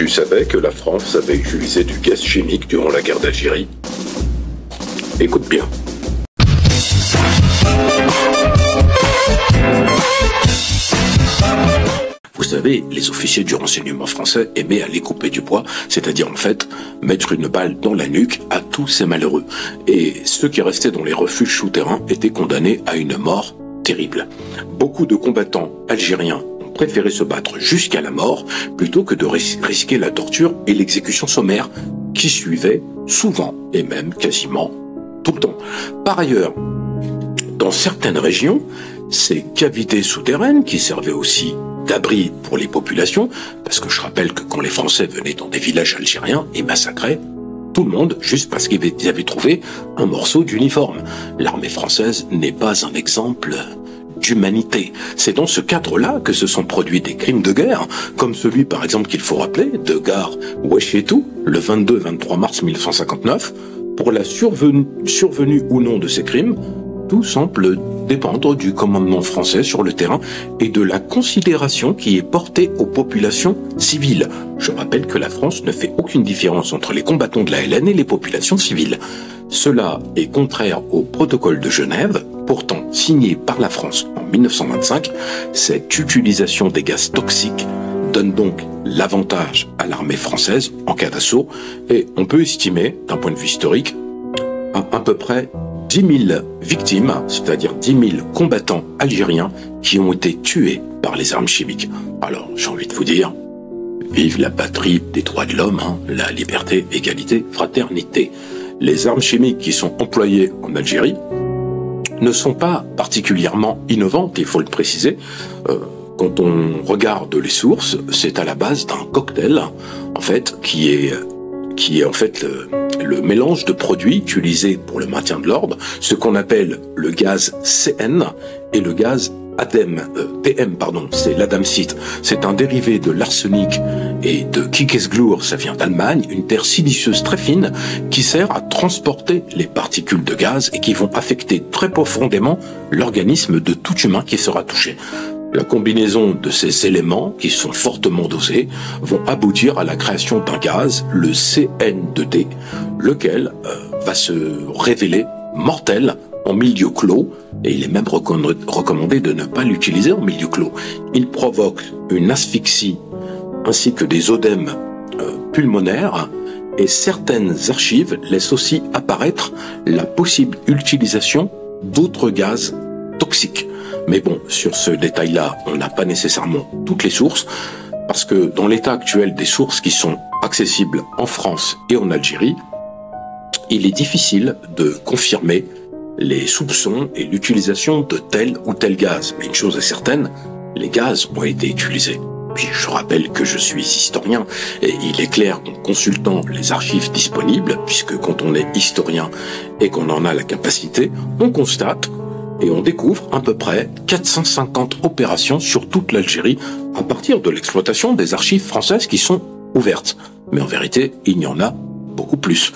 Tu savais que la France avait utilisé du gaz chimique durant la guerre d'Algérie? Écoute bien. Vous savez, les officiers du renseignement français aimaient aller couper du bois, c'est-à-dire en fait mettre une balle dans la nuque à tous ces malheureux. Et ceux qui restaient dans les refuges souterrains étaient condamnés à une mort terrible. Beaucoup de combattants algériens ont préféré se battre jusqu'à la mort plutôt que de risquer la torture et l'exécution sommaire qui suivaient souvent et même quasiment tout le temps. Par ailleurs, dans certaines régions, ces cavités souterraines qui servaient aussi d'abri pour les populations, parce que je rappelle que quand les Français venaient dans des villages algériens, ils massacraient tout le monde juste parce qu'ils avaient trouvé un morceau d'uniforme. L'armée française n'est pas un exemple d'humanité. C'est dans ce cadre-là que se sont produits des crimes de guerre, comme celui par exemple qu'il faut rappeler de Gare Ouéchetou, le 22 et 23 mars 1959. Pour la survenue ou non de ces crimes, tout semble dépendre du commandement français sur le terrain et de la considération qui est portée aux populations civiles. Je rappelle que la France ne fait aucune différence entre les combattants de la LN et les populations civiles. Cela est contraire au protocole de Genève, pourtant signé par la France en 1925. Cette utilisation des gaz toxiques donne donc l'avantage à l'armée française en cas d'assaut, et on peut estimer, d'un point de vue historique, à peu près 10 000 victimes, c'est-à-dire 10 000 combattants algériens qui ont été tués par les armes chimiques. Alors, j'ai envie de vous dire, vive la patrie des droits de l'homme, la liberté, égalité, fraternité. Les armes chimiques qui sont employées en Algérie ne sont pas particulièrement innovantes, il faut le préciser. Quand on regarde les sources, c'est à la base d'un cocktail, en fait, qui est en fait le mélange de produits utilisés pour le maintien de l'ordre, ce qu'on appelle le gaz CN et le gaz PM, c'est l'adamsite. C'est un dérivé de l'arsenic et de Kiekersglur, ça vient d'Allemagne, une terre silicieuse très fine qui sert à transporter les particules de gaz et qui vont affecter très profondément l'organisme de tout humain qui sera touché. La combinaison de ces éléments, qui sont fortement dosés, vont aboutir à la création d'un gaz, le CN2D, lequel va se révéler mortel en milieu clos, et il est même recommandé de ne pas l'utiliser en milieu clos. Il provoque une asphyxie ainsi que des œdèmes pulmonaires, et certaines archives laissent aussi apparaître la possible utilisation d'autres gaz toxiques. Mais bon, sur ce détail-là, on n'a pas nécessairement toutes les sources, parce que dans l'état actuel des sources qui sont accessibles en France et en Algérie, il est difficile de confirmer les soupçons et l'utilisation de tel ou tel gaz. Mais une chose est certaine, les gaz ont été utilisés. Puis je rappelle que je suis historien, et il est clair qu'en consultant les archives disponibles, puisque quand on est historien et qu'on en a la capacité, on constate et on découvre à peu près 450 opérations sur toute l'Algérie à partir de l'exploitation des archives françaises qui sont ouvertes. Mais en vérité, il y en a beaucoup plus.